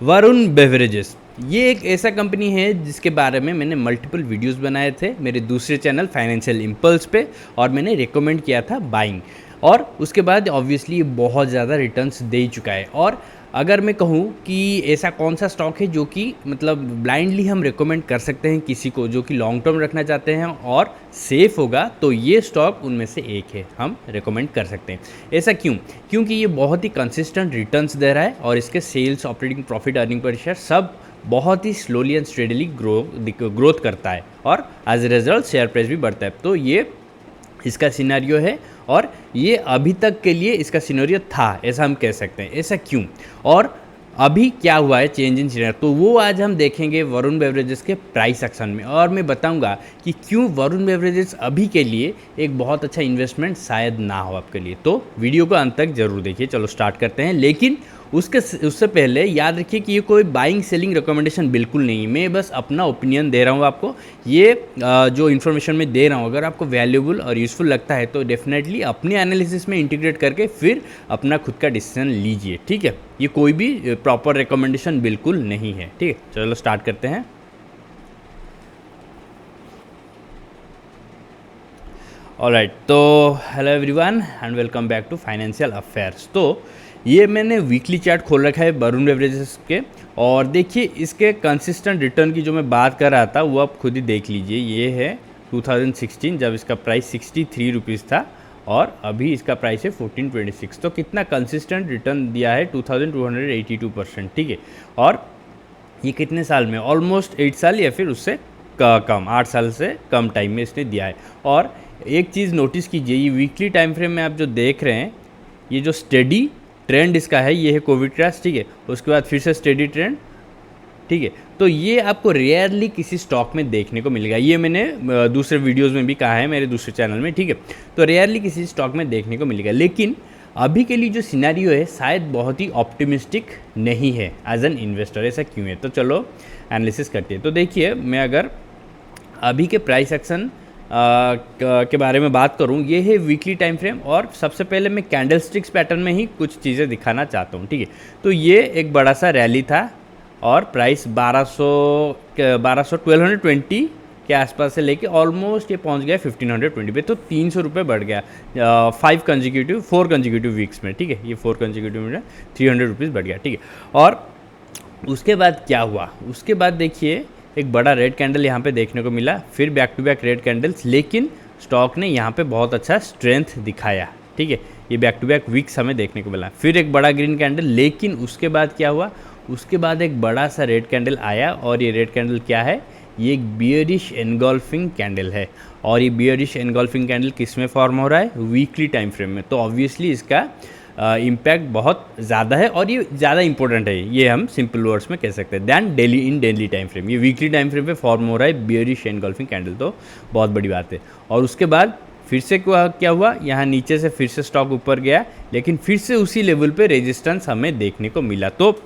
Varun beverages ये एक ऐसा कंपनी है जिसके बारे में मैंने मल्टीपल वीडियोस बनाए थे मेरे दूसरे चैनल फाइनेंशियल इम्पल्स पे, और मैंने रिकमेंड किया था बाइंग। और उसके बाद ऑब्वियसली ये बहुत ज़्यादा रिटर्न्स दे ही चुका है। और अगर मैं कहूँ कि ऐसा कौन सा स्टॉक है जो कि मतलब ब्लाइंडली हम रिकमेंड कर सकते हैं किसी को जो कि लॉन्ग टर्म रखना चाहते हैं और सेफ़ होगा, तो ये स्टॉक उनमें से एक है, हम रिकमेंड कर सकते हैं। ऐसा क्यों? क्योंकि ये बहुत ही कंसिस्टेंट रिटर्न्स दे रहा है और इसके sales, operating profit, earning per share सब बहुत ही स्लोली एंड स्टेडली ग्रोथ करता है और as a result share price भी बढ़ता है। तो ये इसका सिनेरियो है और ये अभी तक के लिए इसका सिनेरियो था, ऐसा हम कह सकते हैं। ऐसा क्यों और अभी क्या हुआ है चेंज इन सिनेरियो, तो वो आज हम देखेंगे वरुण बेवरेजेस के प्राइस एक्शन में, और मैं बताऊंगा कि क्यों वरुण बेवरेजेस अभी के लिए एक बहुत अच्छा इन्वेस्टमेंट शायद ना हो आपके लिए। तो वीडियो को अंत तक जरूर देखिए। चलो स्टार्ट करते हैं, लेकिन उससे पहले याद रखिए कि ये कोई बाइंग सेलिंग रिकमेंडेशन बिल्कुल नहीं, मैं बस अपना ओपिनियन दे रहा हूँ आपको। ये जो इन्फॉर्मेशन मैं दे रहा हूँ अगर आपको वैल्यूबल और यूज़फुल लगता है तो डेफिनेटली अपने एनालिसिस में इंटीग्रेट करके फिर अपना खुद का डिसीजन लीजिए, ठीक है। ये कोई भी प्रॉपर रिकमेंडेशन बिल्कुल नहीं है, ठीक है। चलो स्टार्ट करते हैं। ऑलराइट, तो hello everyone and welcome back to financial affairs. तो ये मैंने वीकली चार्ट खोल रखा है वरुण बेवरेजेस के, और देखिए इसके कंसिस्टेंट रिटर्न की जो मैं बात कर रहा था वो आप खुद ही देख लीजिए। ये है 2016 जब इसका प्राइस 63 रुपीज़ था और अभी इसका प्राइस है 1426। तो कितना कंसिस्टेंट रिटर्न दिया है 2282%, ठीक है। और ये कितने साल में? ऑलमोस्ट 8 साल या फिर उससे कम, 8 साल से कम टाइम में इसने दिया है। और एक चीज़ नोटिस कीजिए, ये वीकली टाइम फ्रेम में आप जो देख रहे हैं, ये जो स्टेडी ट्रेंड इसका है ये है कोविड क्रैश, ठीक है। उसके बाद फिर से स्टेडी ट्रेंड, ठीक है। तो ये आपको रेयरली किसी स्टॉक में देखने को मिलेगा, ये मैंने दूसरे वीडियोस में भी कहा है मेरे दूसरे चैनल में, ठीक है। तो रेयरली किसी स्टॉक में देखने को मिलेगा, लेकिन अभी के लिए जो सिनेरियो है शायद बहुत ही ऑप्टिमिस्टिक नहीं है एज एन इन्वेस्टर। ऐसा क्यों है? तो चलो एनालिसिस करते हैं। तो देखिए, मैं अगर अभी के प्राइस एक्शन के बारे में बात करूं, ये है वीकली टाइम फ्रेम, और सबसे पहले मैं कैंडल स्टिक्स पैटर्न में ही कुछ चीज़ें दिखाना चाहता हूं, ठीक है। तो ये एक बड़ा सा रैली था और प्राइस 1220 के आसपास से लेके ऑलमोस्ट ये पहुंच गया 1520 पे, तो 300 रुपये बढ़ गया 4 कंजिक्यूटिव वीक्स में, ठीक है। ये 4 कंजिक्यूटिव में 300 रुपीज़ बढ़ गया, ठीक है। और उसके बाद क्या हुआ? उसके बाद देखिए एक बड़ा रेड कैंडल यहाँ पे देखने को मिला, फिर back to back red candles, लेकिन स्टॉक ने यहाँ पे बहुत अच्छा स्ट्रेंथ दिखाया, ठीक है। ये बैक टू बैक वीक्स हमें देखने को मिला, फिर एक बड़ा ग्रीन कैंडल, लेकिन उसके बाद क्या हुआ? उसके बाद एक बड़ा सा रेड कैंडल आया, और ये रेड कैंडल क्या है? ये एक बियरिश एनगल्फिंग कैंडल है, और ये बियरिश एनगल्फिंग कैंडल किस में फॉर्म हो रहा है? वीकली टाइम फ्रेम में। तो ऑब्वियसली इसका इम्पैक्ट बहुत ज़्यादा है और ये ज़्यादा इंपॉर्टेंट है, ये हम सिंपल वर्ड्स में कह सकते हैं, दैन डेली टाइम फ्रेम। ये वीकली टाइम फ्रेम पे फॉर्म हो रहा है बियरिश एनगल्फिंग कैंडल, तो बहुत बड़ी बात है। और उसके बाद फिर से क्या हुआ? यहाँ नीचे से फिर से स्टॉक ऊपर गया, लेकिन फिर से उसी लेवल पे रेजिस्टेंस हमें देखने को मिला। तो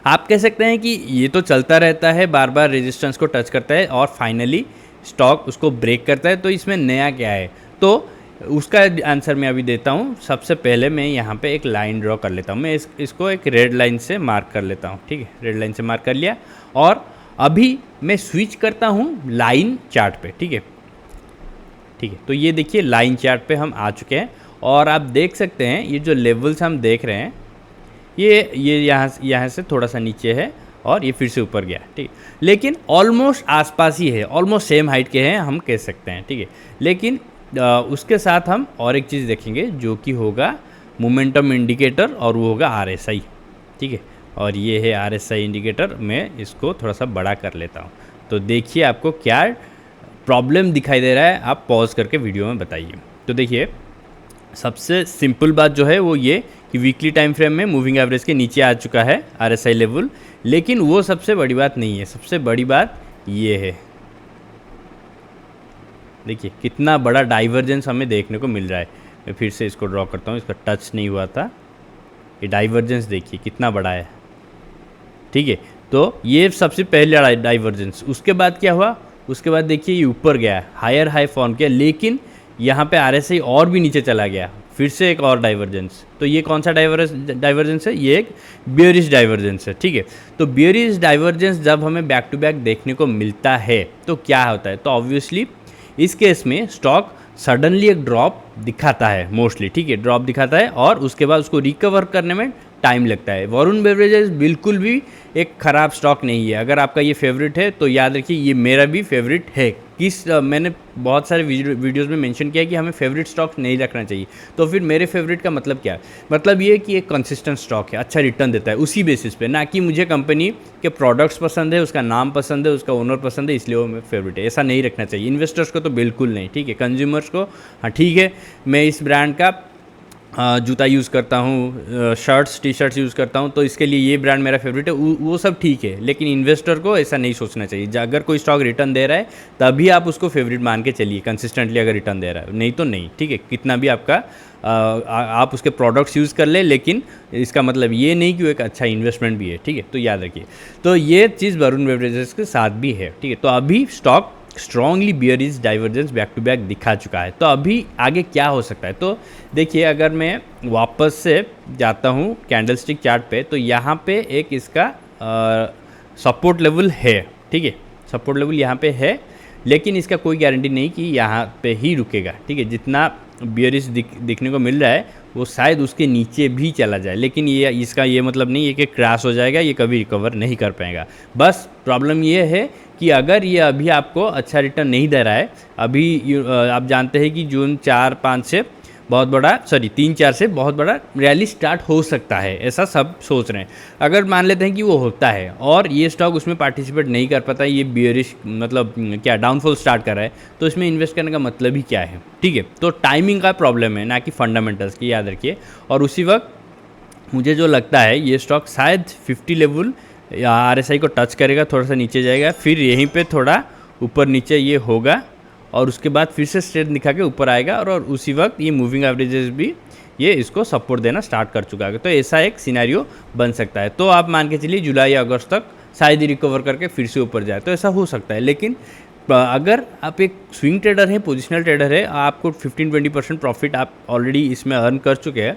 आप कह सकते हैं कि ये तो चलता रहता है, बार बार रेजिस्टेंस को टच करता है और फाइनली स्टॉक उसको ब्रेक करता है, तो इसमें नया क्या है? तो उसका आंसर मैं अभी देता हूँ। सबसे पहले मैं यहाँ पे एक लाइन ड्रॉ कर लेता हूँ, मैं इसको एक रेड लाइन से मार्क कर लेता हूँ, ठीक है। रेड लाइन से मार्क कर लिया, और अभी मैं स्विच करता हूँ लाइन चार्ट पे, ठीक है, ठीक है। तो ये देखिए लाइन चार्ट पे हम आ चुके हैं, और आप देख सकते हैं ये जो लेवल्स हम देख रहे हैं, ये यहाँ से थोड़ा सा नीचे है और ये फिर से ऊपर गया, ठीक है। लेकिन ऑलमोस्ट आसपास ही है, ऑलमोस्ट सेम हाइट के हैं हम कह सकते हैं, ठीक है। लेकिन उसके साथ हम और एक चीज़ देखेंगे जो कि होगा मोमेंटम इंडिकेटर, और वो होगा RSI, ठीक है। और ये है RSI इंडिकेटर, मैं इसको थोड़ा सा बड़ा कर लेता हूँ। तो देखिए आपको क्या प्रॉब्लम दिखाई दे रहा है, आप पॉज करके वीडियो में बताइए। तो देखिए सबसे सिंपल बात जो है वो ये कि वीकली टाइम फ्रेम में मूविंग एवरेज के नीचे आ चुका है RSI लेवल, लेकिन वो सबसे बड़ी बात नहीं है। सबसे बड़ी बात ये है, देखिए कितना बड़ा डाइवर्जेंस हमें देखने को मिल रहा है। मैं फिर से इसको ड्रॉ करता हूँ, इसका टच नहीं हुआ था। ये डाइवर्जेंस देखिए कितना बड़ा है, ठीक है। तो ये सबसे पहले डाइवर्जेंस। उसके बाद क्या हुआ? उसके बाद देखिए ये ऊपर गया, हायर हाई फॉर्म किया, लेकिन यहाँ पे RSI और भी नीचे चला गया, फिर से एक और डाइवर्जेंस। तो ये कौन सा डाइवर्जेंस है? ये एक बियरिश डाइवर्जेंस है, ठीक है। तो बियरिश डाइवर्जेंस जब हमें बैक टू बैक देखने को मिलता है तो क्या होता है? तो ऑब्वियसली इस केस में स्टॉक सडनली एक ड्रॉप दिखाता है मोस्टली, ठीक है, ड्रॉप दिखाता है और उसके बाद उसको रिकवर करने में टाइम लगता है। वरुण बेवरेजेस बिल्कुल भी एक ख़राब स्टॉक नहीं है। अगर आपका ये फेवरेट है तो याद रखिए ये मेरा भी फेवरेट है। मैंने बहुत सारे वीडियोस में मेंशन किया कि हमें फेवरेट स्टॉक नहीं रखना चाहिए। तो फिर मेरे फेवरेट का मतलब क्या है? मतलब ये कि एक कंसिस्टेंट स्टॉक है, अच्छा रिटर्न देता है उसी बेसिस पे, ना कि मुझे कंपनी के प्रोडक्ट्स पसंद है, उसका नाम पसंद है, उसका ओनर पसंद है इसलिए वो मेरा फेवरेट है। ऐसा नहीं रखना चाहिए। इन्वेस्टर्स को तो बिल्कुल नहीं, ठीक है। कंज्यूमर्स को हाँ ठीक है, मैं इस ब्रांड का जूता यूज़ करता हूँ, शर्ट्स टी शर्ट्स यूज़ करता हूँ, तो इसके लिए ये ब्रांड मेरा फेवरेट है, वो सब ठीक है। लेकिन इन्वेस्टर को ऐसा नहीं सोचना चाहिए। अगर कोई स्टॉक रिटर्न दे रहा है तभी आप उसको फेवरेट मान के चलिए, कंसिस्टेंटली अगर रिटर्न दे रहा है, नहीं तो नहीं, ठीक है। कितना भी आपका आप उसके प्रोडक्ट्स यूज़ कर ले, लेकिन इसका मतलब ये नहीं कि वो एक अच्छा इन्वेस्टमेंट भी है, ठीक है। तो याद रखिए, तो ये चीज़ वरुण बेवरेजेस के साथ भी है, ठीक है। तो अभी stock strongly bearish divergence back to back दिखा चुका है। तो अभी आगे क्या हो सकता है? तो देखिए, अगर मैं वापस से जाता हूँ कैंडलस्टिक चार्ट पे, तो यहाँ पे एक इसका सपोर्ट लेवल है, ठीक है। सपोर्ट लेवल यहाँ पे है, लेकिन इसका कोई गारंटी नहीं कि यहाँ पे ही रुकेगा, ठीक है। जितना बियरिश दिखने को मिल रहा है वो शायद उसके नीचे भी चला जाए, लेकिन ये इसका ये मतलब नहीं है कि क्रैश हो जाएगा, ये कभी रिकवर नहीं कर पाएगा। बस प्रॉब्लम ये है कि अगर ये अभी आपको अच्छा रिटर्न नहीं दे रहा है, अभी आप जानते हैं कि जून 4-5 से बहुत बड़ा 3-4 से बहुत बड़ा रैली स्टार्ट हो सकता है, ऐसा सब सोच रहे हैं। अगर मान लेते हैं कि वो होता है और ये स्टॉक उसमें पार्टिसिपेट नहीं कर पाता, ये बियरिश मतलब क्या डाउनफॉल स्टार्ट कर रहा है, तो इसमें इन्वेस्ट करने का मतलब ही क्या है, ठीक है। तो टाइमिंग का प्रॉब्लम है, ना कि फंडामेंटल्स की, याद रखिए। और उसी वक्त मुझे जो लगता है ये स्टॉक शायद 50 लेवल या RSI को टच करेगा, थोड़ा सा नीचे जाएगा, फिर यहीं पे थोड़ा ऊपर नीचे ये होगा और उसके बाद फिर से स्ट्रेट दिखा के ऊपर आएगा और उसी वक्त ये मूविंग एवरेजेस भी ये इसको सपोर्ट देना स्टार्ट कर चुका है। तो ऐसा एक सिनेरियो बन सकता है। तो आप मान के चलिए जुलाई या अगस्त तक शायद ही रिकवर करके फिर से ऊपर जाए, तो ऐसा हो सकता है। लेकिन अगर आप एक स्विंग ट्रेडर हैं, पोजिशनल ट्रेडर है, आपको 15-20% प्रॉफिट आप ऑलरेडी इसमें अर्न कर चुके हैं,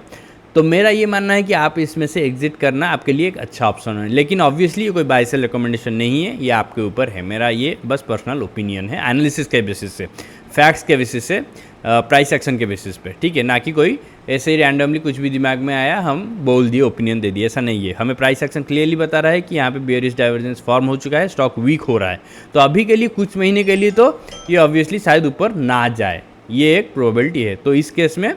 तो मेरा ये मानना है कि आप इसमें से एग्जिट करना आपके लिए एक अच्छा ऑप्शन है। लेकिन ऑब्वियसली ये कोई बाय सेल रिकमेंडेशन नहीं है, ये आपके ऊपर है। मेरा ये बस पर्सनल ओपिनियन है, एनालिसिस के बेसिस से, फैक्ट्स के बेसिस से, प्राइस एक्शन के बेसिस पे, ठीक है। ना कि कोई ऐसे ही रैंडमली कुछ भी दिमाग में आया हम बोल दिए, ओपिनियन दे दिए, ऐसा नहीं है। हमें प्राइस एक्शन क्लियरली बता रहा है कि यहाँ पे बियरिश डाइवर्जेंस फॉर्म हो चुका है, स्टॉक वीक हो रहा है। तो अभी के लिए कुछ महीने के लिए तो ये ऑब्वियसली शायद ऊपर ना जाए, ये एक प्रोबेबिलिटी है। तो इस केस में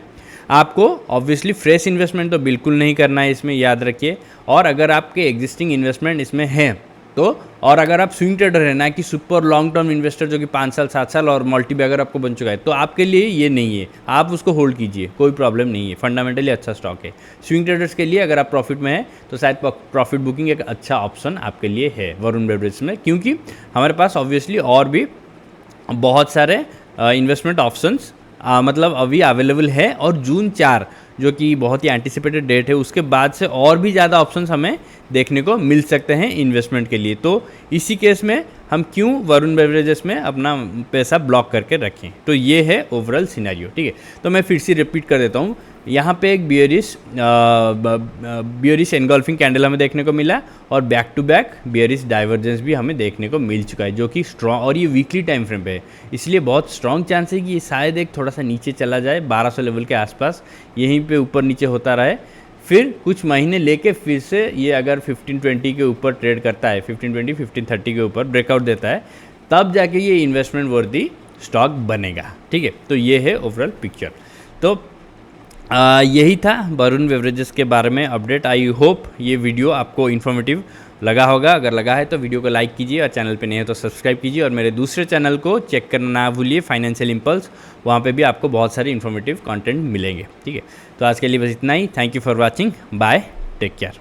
आपको ऑब्वियसली फ्रेश इन्वेस्टमेंट तो बिल्कुल नहीं करना है इसमें, याद रखिए। और अगर आपके एग्जिस्टिंग इन्वेस्टमेंट इसमें हैं तो, और अगर आप स्विंग ट्रेडर है, ना कि सुपर लॉन्ग टर्म इन्वेस्टर जो कि 5 साल 7 साल और मल्टी बैगर आपको बन चुका है, तो आपके लिए ये नहीं है। आप उसको होल्ड कीजिए, कोई प्रॉब्लम नहीं है, फंडामेंटली अच्छा स्टॉक है। स्विंग ट्रेडर्स के लिए अगर आप प्रॉफिट में है तो शायद प्रॉफिट बुकिंग एक अच्छा ऑप्शन आपके लिए है वरुण बेवरेजेस में, क्योंकि हमारे पास ऑब्वियसली और भी बहुत सारे इन्वेस्टमेंट ऑप्शंस मतलब अभी अवेलेबल है। और जून 4 जो कि बहुत ही एंटिसिपेटेड डेट है, उसके बाद से और भी ज़्यादा ऑप्शंस हमें देखने को मिल सकते हैं इन्वेस्टमेंट के लिए। तो इसी केस में हम क्यों वरुण बेवरेजेस में अपना पैसा ब्लॉक करके रखें? तो ये है ओवरऑल सिनेरियो, ठीक है। तो मैं फिर से रिपीट कर देता हूँ, यहाँ पे एक बियरिश एनगल्फिंग कैंडल हमें देखने को मिला और back to back bearish divergence भी हमें देखने को मिल चुका है, जो कि स्ट्रॉन्ग, और ये वीकली टाइम फ्रेम पे है, इसलिए बहुत स्ट्रॉन्ग चांस है कि ये शायद एक थोड़ा सा नीचे चला जाए 1200 लेवल के आसपास, यहीं पे ऊपर नीचे होता रहे, फिर कुछ महीने लेके फिर से ये अगर 1520 के ऊपर ट्रेड करता है, 1520 1530 के ऊपर ब्रेकआउट देता है, तब जाके ये इन्वेस्टमेंट वर्दी स्टॉक बनेगा, ठीक है। तो ये है ओवरऑल पिक्चर। तो यही था वरुण बेवरेजेस के बारे में अपडेट। आई होप ये वीडियो आपको इन्फॉर्मेटिव लगा होगा। अगर लगा है तो वीडियो को लाइक कीजिए और चैनल पे नहीं है तो सब्सक्राइब कीजिए, और मेरे दूसरे चैनल को चेक करना ना भूलिए, फाइनेंशियल इम्पल्स, वहाँ पे भी आपको बहुत सारे इन्फॉर्मेटिव कंटेंट मिलेंगे, ठीक है। तो आज के लिए बस इतना ही। Thank you for watching, bye, take care.